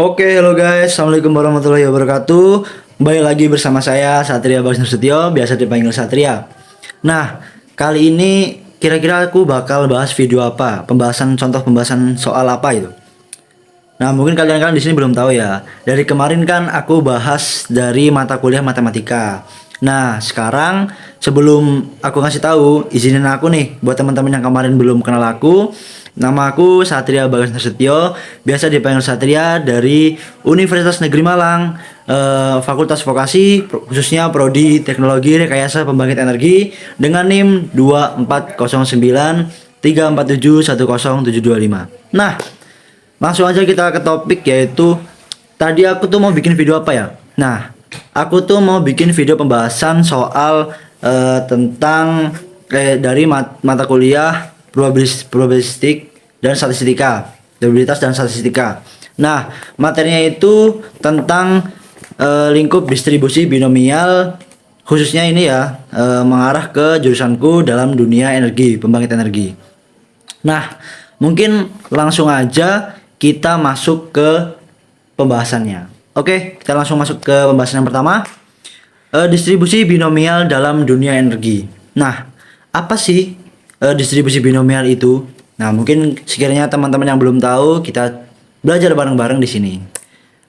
Oke, halo guys. Assalamualaikum warahmatullahi wabarakatuh. Kembali lagi bersama saya Satria Bagus Nursetyo, biasa dipanggil Satria. Nah, kali ini kira-kira aku bakal bahas video apa? Contoh pembahasan soal apa itu? Nah, mungkin kalian di sini belum tahu ya. Dari kemarin kan aku bahas dari mata kuliah matematika. Nah, sekarang sebelum aku ngasih tahu, izinin aku nih buat teman-teman yang kemarin belum kenal aku. Nama aku Satria Bagas Nasution, biasa dipanggil Satria dari Universitas Negeri Malang, Fakultas Vokasi, khususnya Prodi Teknologi Rekayasa Pembangkit Energi dengan NIM 240934710725. Nah, langsung aja kita ke topik, yaitu tadi aku tuh mau bikin video apa ya? Nah, aku tuh mau bikin video pembahasan soal tentang kayak dari mata kuliah probabilistik dan statistika, probabilitas dan statistika. Nah, materinya itu tentang lingkup distribusi binomial, khususnya ini ya mengarah ke jurusanku dalam dunia energi, pembangkit energi. Nah, mungkin langsung aja kita masuk ke pembahasannya. Oke, kita langsung masuk ke pembahasan yang pertama. Distribusi binomial dalam dunia energi. Nah, apa sih distribusi binomial itu? Nah, mungkin sekiranya teman-teman yang belum tahu, kita belajar bareng-bareng di sini.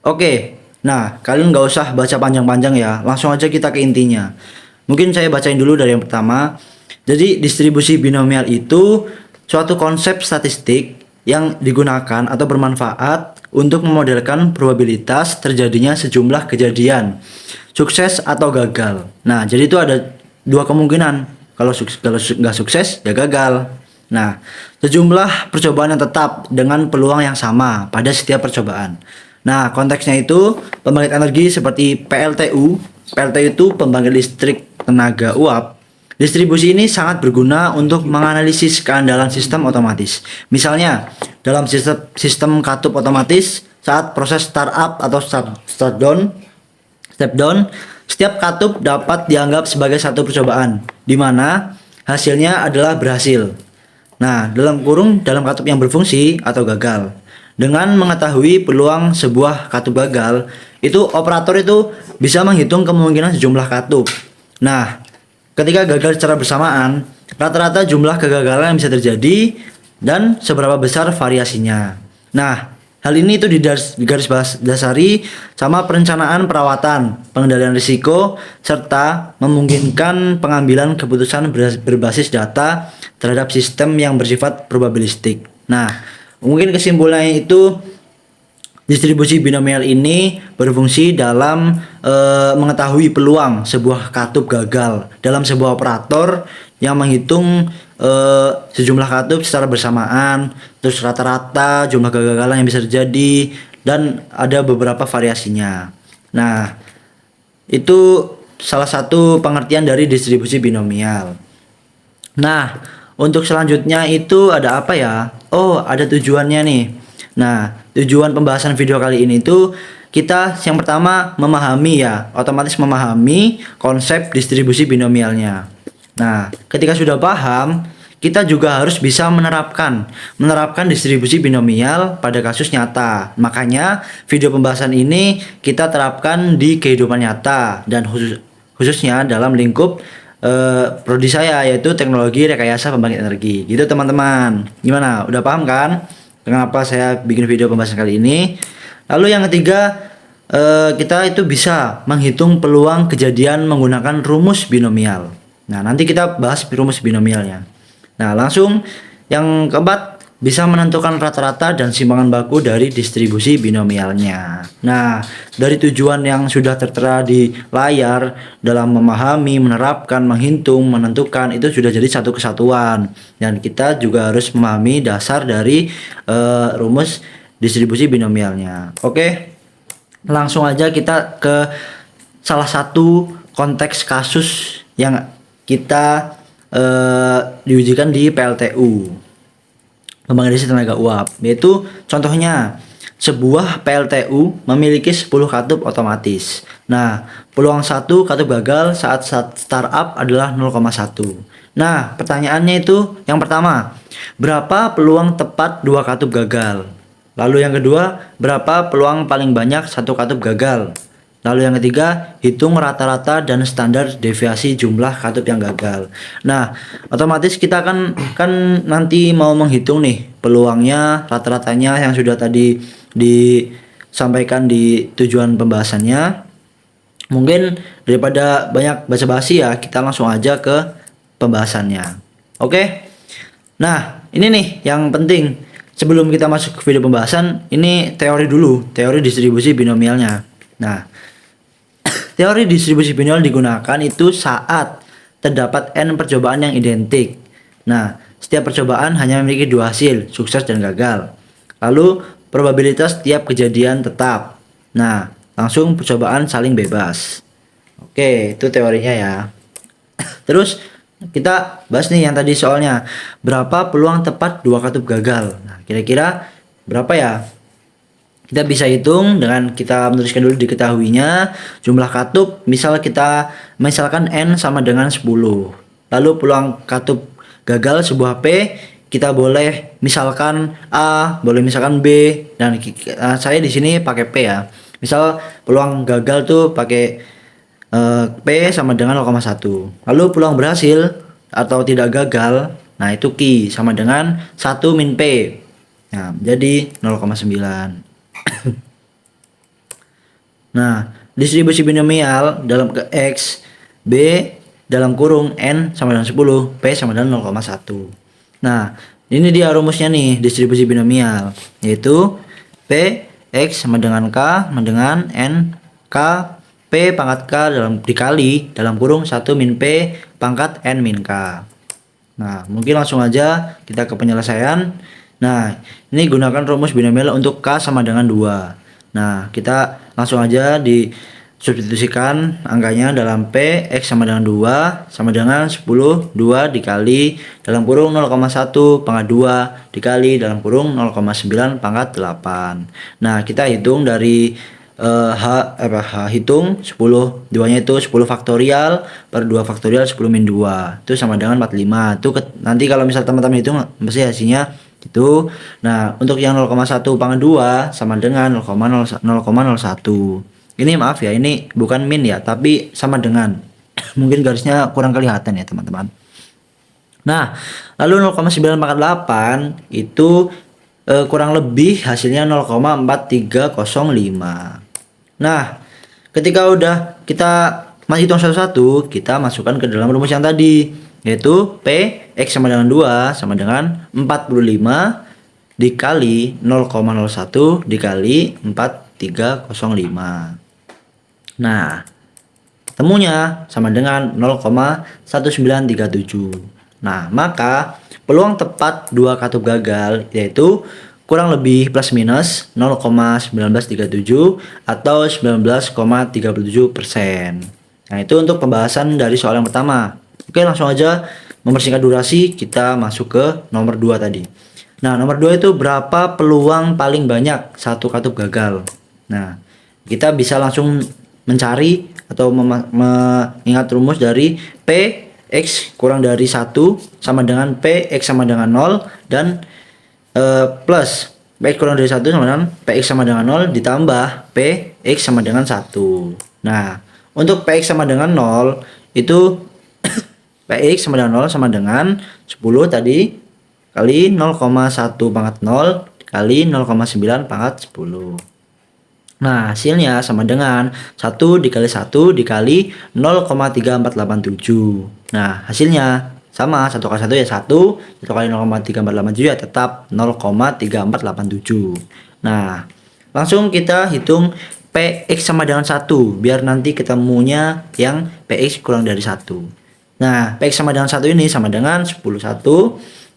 Oke, nah kalian nggak usah baca panjang-panjang ya, langsung aja kita ke intinya. Mungkin saya bacain dulu dari yang pertama. Jadi distribusi binomial itu suatu konsep statistik yang digunakan atau bermanfaat untuk memodelkan probabilitas terjadinya sejumlah kejadian, sukses atau gagal. Nah, jadi itu ada dua kemungkinan. Kalau nggak sukses, ya gagal. Nah, sejumlah percobaan yang tetap dengan peluang yang sama pada setiap percobaan. Nah, konteksnya itu pembangkit energi seperti PLTU. PLTU itu pembangkit listrik tenaga uap. Distribusi ini sangat berguna untuk menganalisis keandalan sistem otomatis. Misalnya, dalam sistem katup otomatis saat proses startup atau step down, setiap katup dapat dianggap sebagai satu percobaan, di mana hasilnya adalah berhasil. Nah, dalam katup yang berfungsi atau gagal. Dengan mengetahui peluang sebuah katup gagal, itu operator itu bisa menghitung kemungkinan sejumlah katup. Nah, ketika gagal secara bersamaan, rata-rata jumlah kegagalan yang bisa terjadi dan seberapa besar variasinya. Nah, hal ini itu dasari sama perencanaan perawatan, pengendalian risiko, serta memungkinkan pengambilan keputusan berbasis data terhadap sistem yang bersifat probabilistik. Nah, mungkin kesimpulannya itu distribusi binomial ini berfungsi dalam mengetahui peluang sebuah katup gagal dalam sebuah operator yang menghitung sejumlah katup secara bersamaan, terus rata-rata jumlah kegagalan yang bisa terjadi, dan ada beberapa variasinya. Nah, itu salah satu pengertian dari distribusi binomial. Nah, untuk selanjutnya itu ada apa ya? Oh, ada tujuannya nih. Nah, tujuan pembahasan video kali ini tuh kita yang pertama otomatis memahami konsep distribusi binomialnya. Nah, ketika sudah paham, kita juga harus bisa menerapkan distribusi binomial pada kasus nyata. Makanya video pembahasan ini kita terapkan di kehidupan nyata dan khususnya dalam lingkup prodi saya, yaitu teknologi rekayasa pembangkit energi. Gitu teman-teman. Gimana? Udah paham kan kenapa saya bikin video pembahasan kali ini? Lalu yang ketiga, kita itu bisa menghitung peluang kejadian menggunakan rumus binomial. Nah, nanti kita bahas rumus binomialnya. Nah, langsung yang keempat, bisa menentukan rata-rata dan simpangan baku dari distribusi binomialnya. Nah, dari tujuan yang sudah tertera di layar dalam memahami, menerapkan, menghitung, menentukan, itu sudah jadi satu kesatuan. Dan kita juga harus memahami dasar dari rumus distribusi binomialnya. Oke, langsung aja kita ke salah satu konteks kasus yang kita diujikan di PLTU, pembangkit listrik tenaga uap, yaitu contohnya sebuah PLTU memiliki 10 katup otomatis. Nah, peluang satu katup gagal saat startup adalah 0,1. Nah, pertanyaannya itu yang pertama, berapa peluang tepat dua katup gagal? Lalu yang kedua, berapa peluang paling banyak satu katup gagal. Lalu yang ketiga, hitung rata-rata dan standar deviasi jumlah katup yang gagal. Nah, otomatis kita kan nanti mau menghitung nih peluangnya, rata-ratanya yang sudah tadi disampaikan di tujuan pembahasannya. Mungkin daripada banyak basa-basi ya, kita langsung aja ke pembahasannya. Oke? Nah, ini nih yang penting. Sebelum kita masuk ke video pembahasan, ini teori dulu, teori distribusi binomialnya. Nah, teori distribusi binomial digunakan itu saat terdapat n percobaan yang identik. Nah, setiap percobaan hanya memiliki dua hasil, sukses dan gagal. Lalu, probabilitas tiap kejadian tetap. Nah, langsung percobaan saling bebas. Oke, itu teorinya ya. Terus kita bahas nih yang tadi soalnya, berapa peluang tepat dua katup gagal. Nah, kira-kira berapa ya? Kita bisa hitung dengan kita menuliskan dulu diketahuinya jumlah katup. Misalkan n sama dengan 10. Lalu peluang katup gagal sebuah P kita boleh misalkan A, boleh misalkan B, dan saya di sini pakai P ya. Misal peluang gagal tuh pakai P sama dengan 0,1. Lalu peluang berhasil atau tidak gagal, nah itu Q sama dengan 1 min P. Nah, jadi 0,9. Nah, distribusi binomial dalam ke X, B dalam kurung N sama dengan 10, P sama dengan 0,1. Nah, ini dia rumusnya nih, distribusi binomial, yaitu P X sama dengan K sama dengan N K P pangkat K dikali dalam kurung 1 min P pangkat N min K. Nah, mungkin langsung aja kita ke penyelesaian. Nah, ini gunakan rumus binomial untuk K sama dengan 2. Nah, kita langsung aja disubstitusikan angkanya dalam P X sama dengan 2 sama dengan 10 2 dikali dalam kurung 0,1 pangkat 2 dikali dalam kurung 0,9 pangkat 8. Nah, kita hitung dari hitung 10 2-nya itu 10 faktorial per 2 faktorial 10 min 2 itu sama dengan 45. Itu nanti kalau misal teman-teman hitung pasti hasilnya itu. Nah, untuk yang 0,1 pangkat 2 sama dengan 0,01. Ini maaf ya, ini bukan min ya, tapi sama dengan. Mungkin garisnya kurang kelihatan ya, teman-teman. Nah, lalu 0,9 pangkat 8 itu kurang lebih hasilnya 0,4305. Nah, ketika udah kita masih hitung satu-satu, kita masukkan ke dalam rumus yang tadi, yaitu P X sama dengan 2 sama dengan 45 dikali 0,01 dikali 4305. Nah, temunya sama dengan 0,1937. Nah, maka peluang tepat dua katup gagal yaitu kurang lebih plus minus 0,1937 atau 19,37%. Nah, itu untuk pembahasan dari soal yang pertama. Oke, langsung aja mempersingkat durasi, kita masuk ke nomor 2 tadi. Nah, nomor 2 itu berapa peluang paling banyak satu katup gagal. Nah, kita bisa langsung mencari atau mengingat rumus dari P X kurang dari 1 sama dengan P X sama dengan 0 dan plus P X kurang dari 1 sama dengan P X sama dengan 0 ditambah P X sama dengan 1. Nah, untuk P X sama dengan 0 itu P X sama dengan 0 sama dengan 10 tadi kali 0,1 pangkat 0 kali 0,9 pangkat 10. Nah, hasilnya sama dengan 1 dikali 1 dikali 0,3487. Nah, hasilnya sama, 1 kali 1 ya 1 kali 0,3487 ya tetap 0,3487. Nah, langsung kita hitung PX sama dengan 1 biar nanti ketemunya yang PX kurang dari 1. Nah, PX sama dengan 1 ini sama dengan 10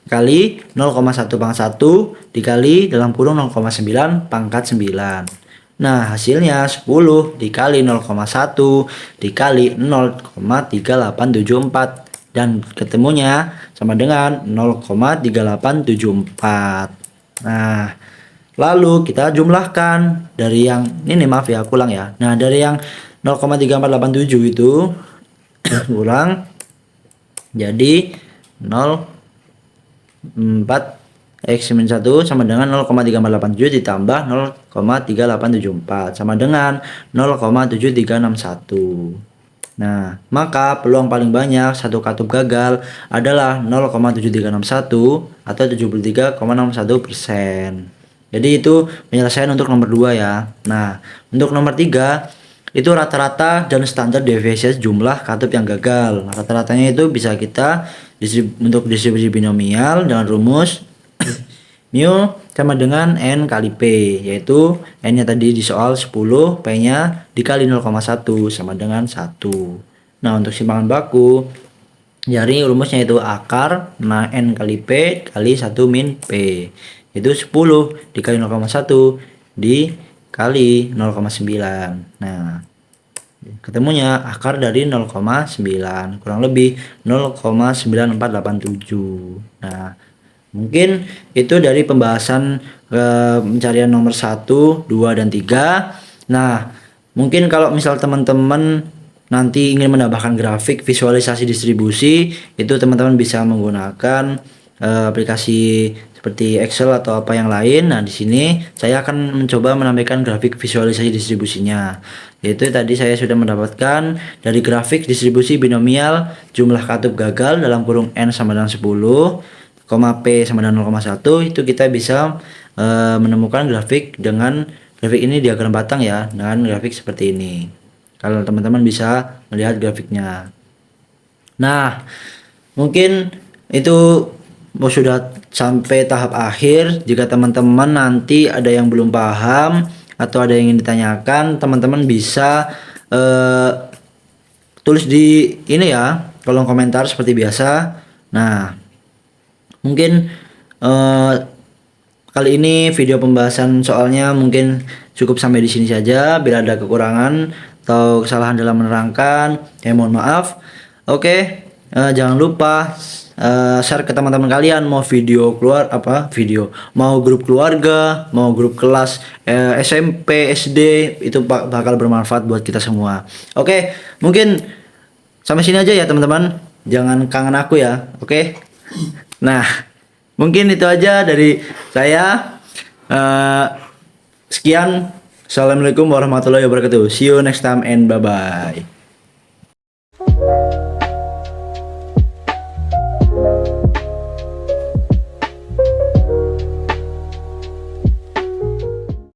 kali 0,1 pangkat 1 dikali dalam kurung 0,9 pangkat 9. Nah, hasilnya 10 dikali 0,1 dikali 0,3874 dan ketemunya sama dengan 0,3874. Nah, lalu kita jumlahkan dari yang ini maaf ya, aku ulang ya. Nah, dari yang 0,3487 itu kurang jadi X min 1 sama dengan 0,3487 ditambah 0,3874 sama dengan 0,7361. Nah, maka peluang paling banyak satu katup gagal adalah 0,7361 atau 73,61%. Jadi itu penyelesaian untuk nomor 2 ya. Nah, untuk nomor 3 itu rata-rata dan standar deviasi jumlah katup yang gagal. Rata-ratanya itu bisa kita untuk distribusi binomial dengan rumus mu sama dengan N kali P, yaitu N nya tadi di soal 10, P nya dikali 0,1 sama dengan 1. Nah, untuk simpangan baku jadi rumusnya itu akar N kali P kali 1 min P, itu 10 dikali 0,1 dikali 0,9. Nah, ketemunya akar dari 0,9 kurang lebih 0,9487. Nah, mungkin itu dari pembahasan pencarian nomor 1, 2, dan 3. Nah, mungkin kalau misal teman-teman nanti ingin menambahkan grafik visualisasi distribusi, itu teman-teman bisa menggunakan aplikasi seperti Excel atau apa yang lain. Nah, di sini saya akan mencoba menampilkan grafik visualisasi distribusinya. Yaitu tadi saya sudah mendapatkan dari grafik distribusi binomial jumlah katup gagal dalam kurung N sama dengan 10, P sama dengan 0,1, itu kita bisa menemukan grafik dengan grafik ini diagram batang ya, dengan grafik seperti ini. Kalau teman-teman bisa melihat grafiknya. Nah, mungkin itu sudah sampai tahap akhir. Jika teman-teman nanti ada yang belum paham atau ada yang ingin ditanyakan, teman-teman bisa tulis di ini ya, kolom komentar seperti biasa. Nah, mungkin kali ini video pembahasan soalnya mungkin cukup sampai di sini saja. Bila ada kekurangan atau kesalahan dalam menerangkan, ya mohon maaf. Oke, jangan lupa share ke teman-teman kalian, mau mau grup keluarga, mau grup kelas SMP, SD, itu bakal bermanfaat buat kita semua. Oke, mungkin sampai sini aja ya teman-teman. Jangan kangen aku ya. Oke. Nah, mungkin itu aja dari saya. Sekian. Assalamualaikum warahmatullahi wabarakatuh. See you next time and bye-bye.